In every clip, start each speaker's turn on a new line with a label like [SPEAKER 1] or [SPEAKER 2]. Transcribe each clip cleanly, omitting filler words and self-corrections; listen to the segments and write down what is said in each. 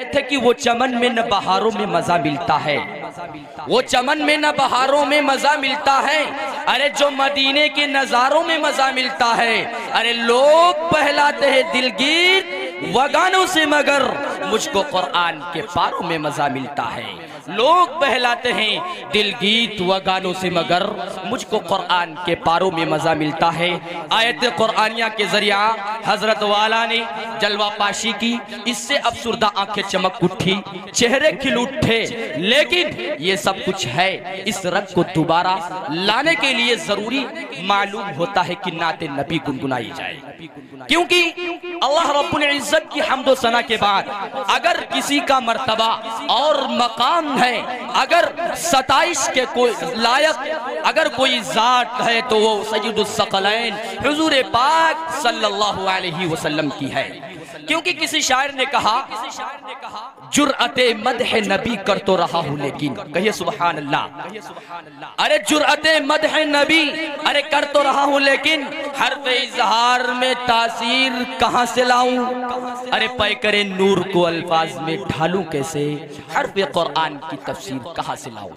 [SPEAKER 1] थे कि वो चमन में न बहारों में मजा मिलता है, वो चमन में न बहारों में मजा मिलता है, अरे जो मदीने के नजारों में मजा मिलता है। अरे लोग पहलाते हैं दिलगीर वगानों से मगर मुझको कुरान के पारों में मजा मिलता है। लोग बहलाते हैं दिलगीत व गानों से मगर मुझको कुरान के पारों में मजा मिलता है। आयत कुरानिया के जरिया हजरत वाला ने जलवा पाशी की, इससे अफसुर्दा आंखें चमक उठी, चेहरे खिल उठे। लेकिन ये सब कुछ है, इस रंग को दोबारा लाने के लिए जरूरी मालूम होता है कि नाते नबी गुनगुनाई जाए, क्योंकि अल्लाह रब्बुल इज्जत की हम्दो सना के बाद अगर किसी का मर्तबा और मकाम है, अगर 27 के कोई लायक अगर कोई जात है तो वो सय्यदुस सकलैन हुजूर पाक सल्लल्लाहु अलैहि वसल्लम की है। क्योंकि किसी शायर ने कहा जुर्अते मदह नबी कर तो रहा हूं लेकिन, कहिए सुभान अल्लाह। अरे जुर्अते मदह नबी, अरे कर तो रहा हूं लेकिन हर्फ इजहार में तासीर कहां से लाऊं? अरे पैकरे नूर को अल्फाज में ढालूं कैसे? हर्फ कुरान की तफसीर कहां से लाऊं?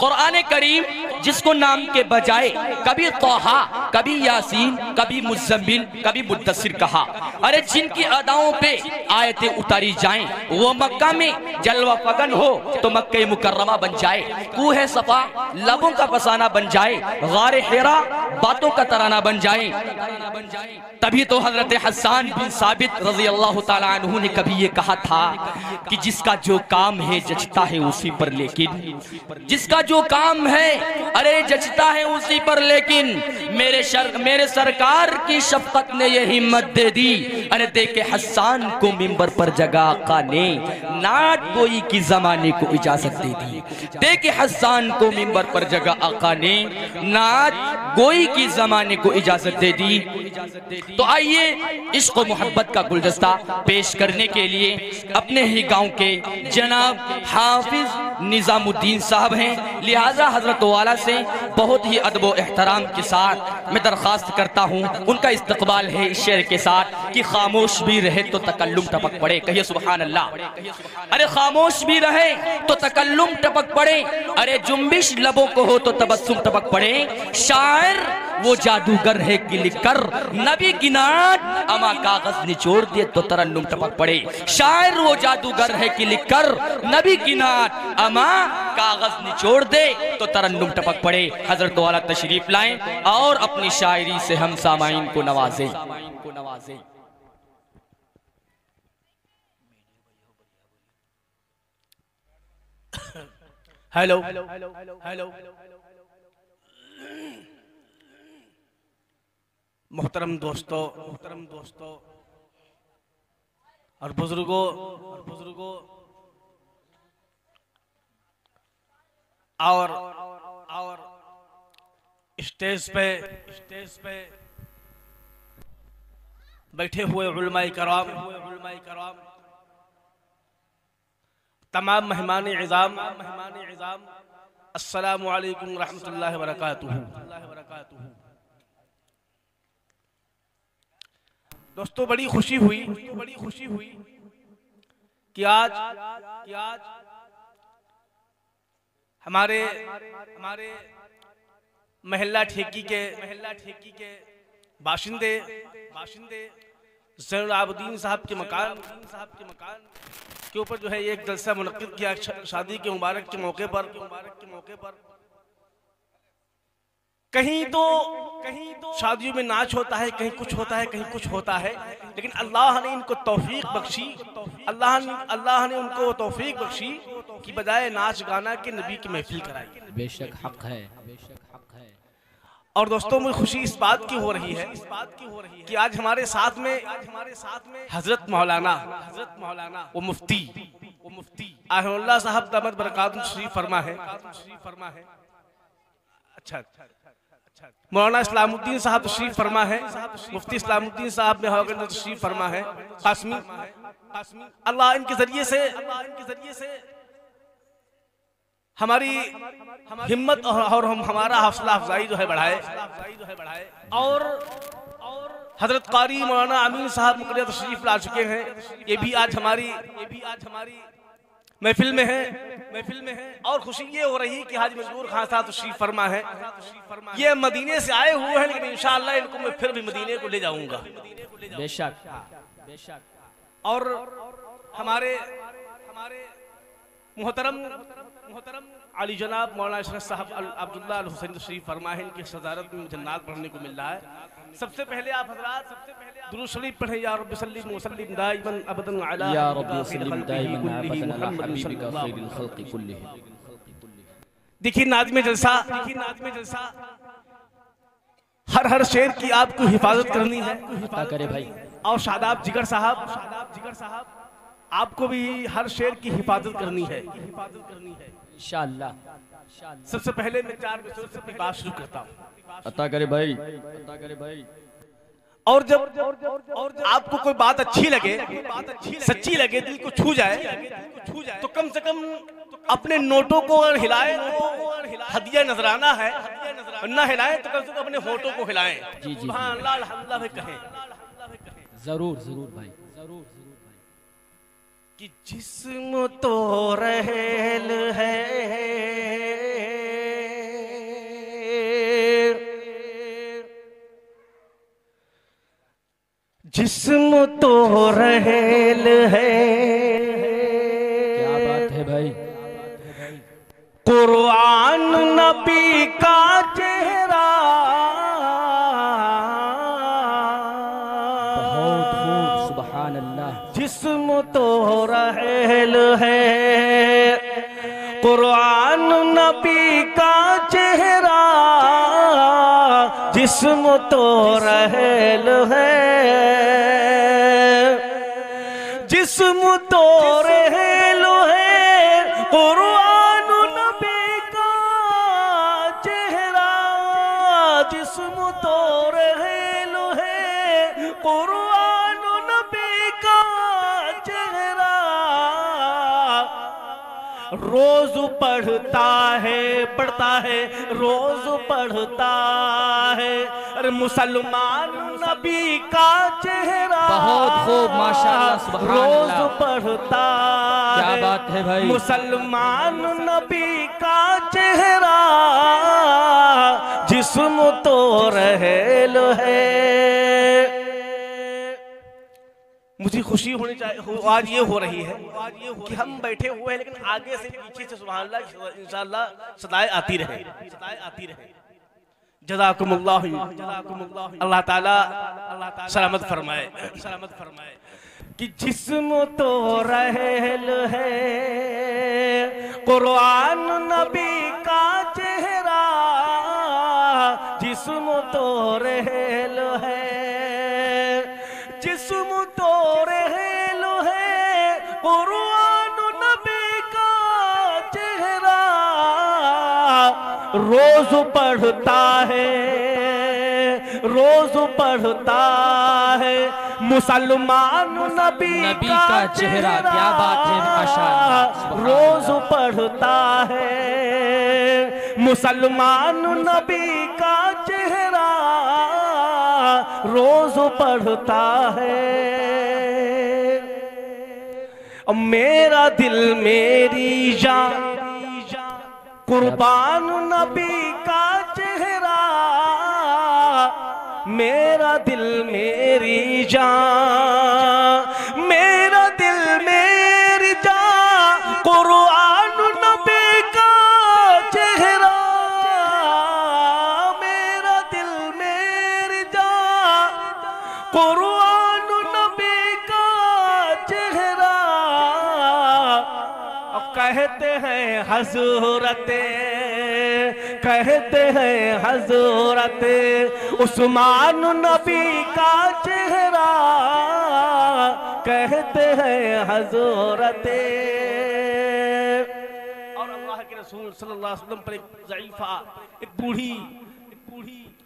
[SPEAKER 1] कुरान करीम जिसको नाम के बजाय कभी तोहा, कभी यासीन, कभी मुज़्ज़म्मिल, कभी मुद्दस्सिर कहा। अरे जिनकी अदाओं पे आयतें उतारी जाएं, वो मक्का में जलवा फगन हो तो मक्के मुकर्रमा बन जाए, कूहे सफा लबों का फसाना बन जाए, गारे हिरा बातों का तराना बन जाए। तभी तो हजरत हसन बिन साबित रज़ी अल्लाह ताला अन्हु ने कभी ये कहा था कि जिसका जो काम है जचता है उसी पर, लेकिन जिसका जो काम है अरे जचता है उसी पर, लेकिन मेरे सरकार की शफकत ने ये हिम्मत दे दी। अरे देखे हसन को मिंबर पर जगह आका ने नाट गोई की जमाने को इजाजत दे दी। देखे हसन को मिंबर पर जगह आका ने नाट गोई की जमाने को इजाजत दे दी। तो आइए इश्क व मोहब्बत का गुलदस्ता पेश करने के लिए अपने ही गांव के जनाब हाफिज निजामुद्दीन साहब हैं, लिहाजा हजरत वाला से बहुत ही अदब व एहतराम के साथ मैं दरख्वास्त करता हूँ, उनका इस्तकबाल है इस शेर के साथ कि खामोश भी रहे तो तकल्लुम टपक पड़े, कहिए सुभान अल्लाह। अरे खामोश भी रहे तो तकल्लुम टपक पड़े, अरे जुम्बिश लबों को हो तो तबस्सुम टपक पड़े। शायर वो जादूगर है कि लिखकर नबी की नात अमा कागज निचोड़ दिए तो तरन्नुम टपक पड़े। शायर वो जादूगर है कि लिखकर नबी की नात अमा कागज निचोड़ दे तो तरन्नुम टपक पड़े। हजरत वाला तशरीफ लाएं और अपनी शायरी से हम सामाइन को नवाजें। हेलो हेलो मोहतरम दोस्तों और बुजुर्गों और स्टेज पे बैठे हुए उलमाए कराम, तमाम मेहमान इज़ाम, अस्सलामु अलैकुम रहमतुल्लाहि व बरकातुहू। दोस्तों बड़ी खुशी हुई कि आज हमारे महल्ला ठेकी के बाशिंदे ज़ैनुल आबिदीन साहब के मकान के ऊपर जो है एक जलसा मुनक्किद किया शादी के मुबारक के मौके पर। कहीं तो शादियों में नाच होता है, कहीं कुछ होता है, कहीं कुछ होता है, लेकिन अल्लाह ने इनको तौफीक बख्शी, अल्लाह ने उनको तौफीक बख्शी कि बजाय नाच गाना के नबी की महफिल कराई।
[SPEAKER 2] बेशक हक है।
[SPEAKER 1] और दोस्तों मुझे खुशी इस बात की हो रही है कि आज हमारे साथ में हजरत मौलाना वो मुफ्ती आहिरुल्लाह साहब दामद बरकातुहू शरीफ फरमा है। अच्छा मौलाना इस्लामुद्दीन साहब तशरीफ फरमा है, मुफ्ती इस्लामुद्दीन साहब में तशरीफ फरमा है कासमी। अल्लाह इनके जरिए से हमारी हिम्मत और हमारा हौसला अफजाई जो है बढ़ाए। और
[SPEAKER 2] हजरत कारी मौलाना अमीन साहब मुकर्रर तशरीफ ला चुके हैं। ये भी आज हमारी महफिल में है और खुशी ये हो रही कि हाजी मंजूर खान साहब तशरीफ फरमा है। ये मदीने से आए हुए हैं, लेकिन इंशाअल्लाह इनको मैं फिर भी मदीने को ले जाऊंगा बेशक। और हमारे मोहतरम अली जनाब मौलाना इशरत साहब अब्दुल्ला अल हुसैन तशरीफ फरमा है। इनकी सदारत में जन्नत पढ़ने को मिल रहा है। सबसे पहले आप हजरात दुरूद शरीफ पढ़े, या रब्बी सल्लिम व सल्लिम दाइमन अबदन अला
[SPEAKER 1] या रब्बी सल्लिम दाइमन अबदन अला हबीबिका खैरिल खल्क़ि कुल्लिहिम।
[SPEAKER 2] देखिए नाज़िम जलसा हर शेर की आपको हिफाजत करनी है।
[SPEAKER 1] करे भाई।
[SPEAKER 2] और शादाब जिगर साहब आपको भी हर शेर की हिफाजत करनी है इंशाअल्लाह। सबसे पहले मैं 4 विषयों से अपनी बात शुरू करता हूँ।
[SPEAKER 1] अता करे भाई।
[SPEAKER 2] और जब आपको कोई बात अच्छी लगे, सच्ची लगे, दिल को छू जाए तो कम से कम अपने नोटों को हिलाए। हदिया नजराना है, ना हिलाए तो कम से कम अपने होठों को हिलाएं। सुभान अल्लाह अल्हम्दुलिल्लाह कहें।
[SPEAKER 1] जरूर भाई।
[SPEAKER 2] कि जिस्म तो रहेल है, जिस्म तो रहेल है।
[SPEAKER 1] क्या बात है भाई।
[SPEAKER 2] कुरान नबी का चेहरा,
[SPEAKER 1] बहुत खूब, सुभान अल्लाह।
[SPEAKER 2] जिस्म तो रहेल है, कुरान नबी का चेहरा, जिस्म तो रहेल है, जिस्म तो रहेल है। कुरान नबी का चेहरा, जिस्म तो रहेल है, कुरान नबी का चेहरा। रोज पढ़ता है रोज पढ़ता है। अरे मुसलमान नबी का चेहरा,
[SPEAKER 1] बहुत खूब, माशाअल्लाह, सुभान अल्लाह।
[SPEAKER 2] रोज पढ़ता है।
[SPEAKER 1] क्या बात है भाई।
[SPEAKER 2] मुसलमान नबी का चेहरा, जिस्म तो रहेल है। मुझे खुशी होनी चाहिए, आज ये हो रही है कि हम बैठे हुए हैं, लेकिन आगे से पीछे से सुभान अल्लाह इंशाअल्लाह सदाएं आती रहे। जज़ाकुमुल्लाह, अल्लाह ताला सलामत फरमाए। कि जिस्म तो रहेल है, कुरान नबी का चेहरा, जिस्म तो रहेल है, जिस्म तो रहेल है। कुरान नबी का चेहरा, रोज पढ़ता है, रोज पढ़ता है। मुसलमान नबी का चेहरा,
[SPEAKER 1] क्या बात है, माशाअल्लाह।
[SPEAKER 2] रोज पढ़ता है। मुसलमान नबी का चेहरा, रोज पढ़ता है। मेरा दिल मेरी जान, कुर्बान नबी का चेहरा। मेरा दिल मेरी जान, मेरा दिल मेरी जान, कुरान नबी का चेहरा। मेरा दिल मेरी जान, कुरान नबी का चेहरा। और कहते हैं हजरत उस्मान नबी का चेहरा। कहते हैं हजरत। और अल्लाह के रसूल सल्लल्लाहु अलैहि वसल्लम पर एक ज़ईफ़ा, एक बूढ़ी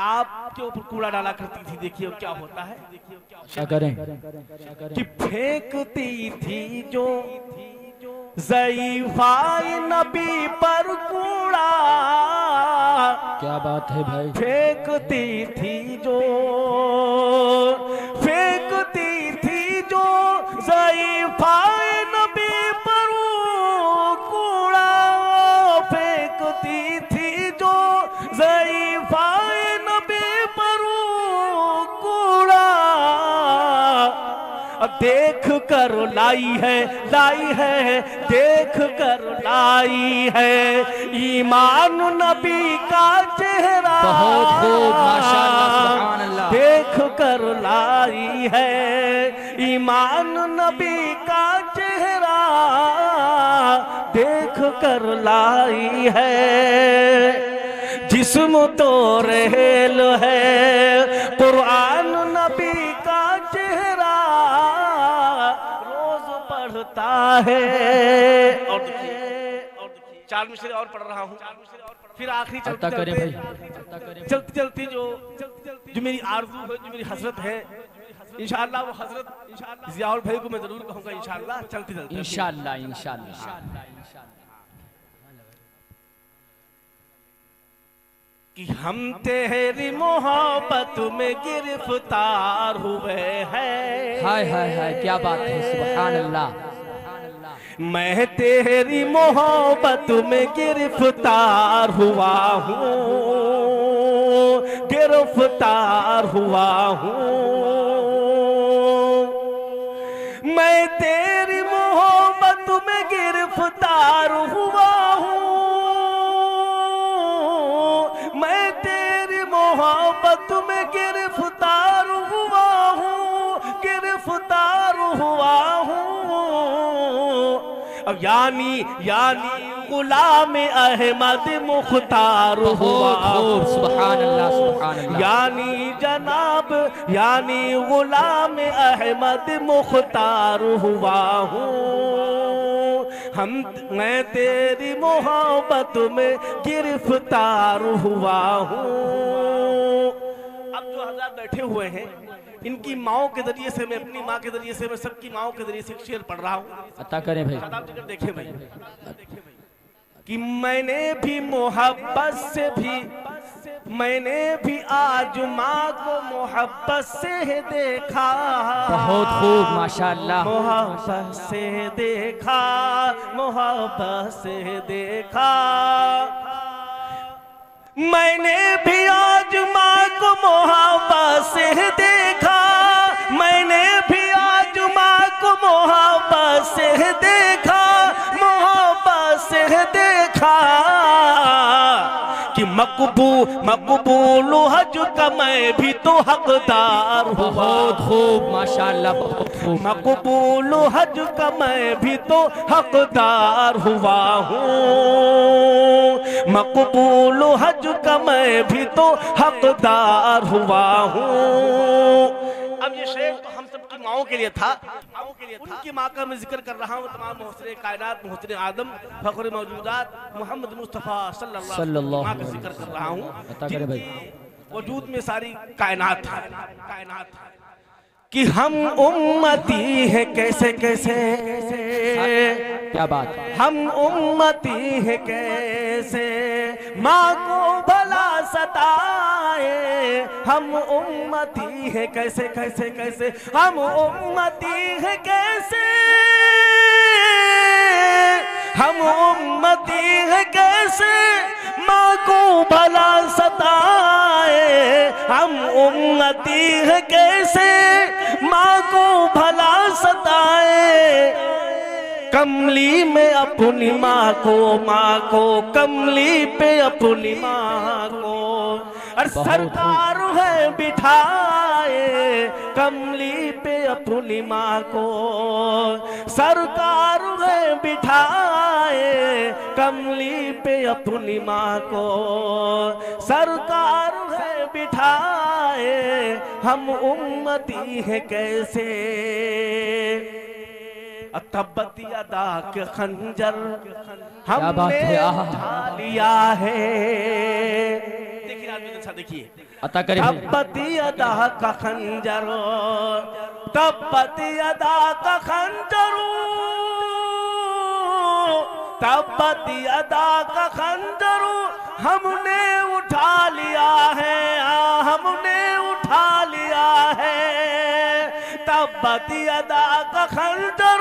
[SPEAKER 2] आपके ऊपर कूड़ा डाला करती थी। देखिए क्या होता है,
[SPEAKER 1] क्या करें
[SPEAKER 2] कि फेंकती थी जो ज़ईफ़ा नबी पर कूड़ा,
[SPEAKER 1] क्या बात है भाई।
[SPEAKER 2] फेंकती थी जो ज़ईफ़ाए नबी पर कूड़ा, फेंकती थी जो ज़ईफ़ाए नबी पर कूड़ा, देख कर लाई है देख कर लाई है ईमान नबी का चेहरा।
[SPEAKER 1] बहुत खूब, माशाअल्लाह, सुभान अल्लाह।
[SPEAKER 2] देख कर लाई है ईमान नबी का चेहरा, देख कर लाई है। जिस्म तो रेल है कुरान नबी का चेहरा, रोज पढ़ता है। और देखिए 4 मिसरे और पढ़ रहा हूँ, फिर आखिरी चलती चलती जो मेरी आरज़ू है, जो मेरी हसरत है, इंशाअल्लाह वो हजरत ज़ियाउल भाई को मैं जरूर कहूँगा इंशाअल्लाह। चलती
[SPEAKER 1] इंशाअल्लाह
[SPEAKER 2] कि हम तेरी मोहब्बत में गिरफ्तार हुए हैं।
[SPEAKER 1] हाय हाय हाय, क्या बात है, सुभान अल्लाह।
[SPEAKER 2] मैं तेरी मोहब्बत में गिरफ्तार हुआ हूँ, गिरफ्तार हुआ हूँ। मैं तेरी मोहब्बत में गिरफ्तार हुआ हूँ, मैं तेरी मोहब्बत में गिरफ्तार हुआ हूँ, गिरफ्तार हुआ हूँ। अब यानी गुलाम अहमद मुख्तार हुआ,
[SPEAKER 1] सुभान अल्लाह, सुभान अल्लाह।
[SPEAKER 2] यानी गुलाम अहमद मुख्तार हुआ हूँ। मैं तेरी मोहब्बत में गिरफ्तार हुआ हूँ। अब जो हज़रात बैठे हुए हैं, इनकी माओ के जरिए से, मैं अपनी माँ के जरिए से, मैं सबकी माओ के जरिए से एक शेर पढ़ रहा हूँ।
[SPEAKER 1] अता करें भाई।
[SPEAKER 2] आप देखें भाई कि मैंने भी आज माँ को मोहब्बत से देखा।
[SPEAKER 1] बहुत खूब, माशाअल्लाह।
[SPEAKER 2] मोहब्बत से देखा, मोहब्बत से देखा। मैंने भी आज माँ को मोहब्बत से देखा, मैंने भी आज माँ को मोहब्बत से देखा, मोहब्बत से देखा कि मकबूल हज का मैं भी तो हकदार हुआ।
[SPEAKER 1] बहुत खूब, माशाअल्लाह, बहुत खूब।
[SPEAKER 2] मकबूल हज का मैं भी तो हकदार हुआ हूँ, मकबूल हज का मैं भी तो हकदार हुआ हूँ। अब ये शेर तो हम सबकी माओं के लिए था, उनकी माँ का मैं जिक्र कर रहा हूँ। तमाम मुहस्सिन कायनात, मुहस्सिन आदम, फख्र मौजूदात मोहम्मद मुस्तफ़ा सल्लल्लाहु अलैहि वसल्लम का जिक्र कर रहा हूँ। वजूद में सारी कायनात है कि हम उम्मती हैं कैसे कैसे।
[SPEAKER 1] क्या बात,
[SPEAKER 2] हम उम्मती हैं कैसे, माँ को भला सताए। हम उम्मती हैं कैसे कैसे कैसे, हम उम्मती हैं कैसे, हम उम्मती हैं कैसे, माँ को भला सताए। हम उम्मती हैं कैसे, माँ को भला सताए। कमली में अपनी माँ को कमली पे अपनी माँ को, और सरकार है बिठाए कमली पे अपनी माँ को, सरकार है बिठाए कमली पे अपनी माँ को, सरकार है बिठाए। हम उम्मती हैं कैसे, तब्बत यदा के खंजर हमने उठा लिया है। देखिए आदमी अच्छा देखिए, तब्बत यदा का खंजर, तब्बत यदा का खंजर, तब्बत यदा का खंजर हमने उठा लिया है, हमने उठा लिया है। तब्बत यदा का खंजर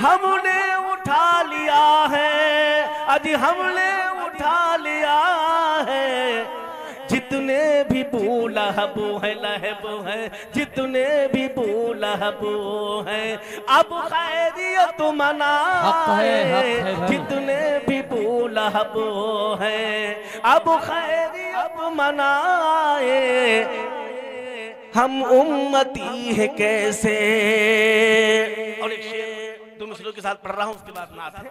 [SPEAKER 2] हमने उठा लिया है, अजी हमने उठा लिया है। जितने भी लहबो है लहबो है, जितने भी लहबो है, अब खैरियत मनाए। जितने भी लहबो है, अब खैरियत मनाए। हम उम्मती है कैसे। और एक शेर दो मिसलों के साथ पढ़ रहा हूँ, उसके बाद नात है।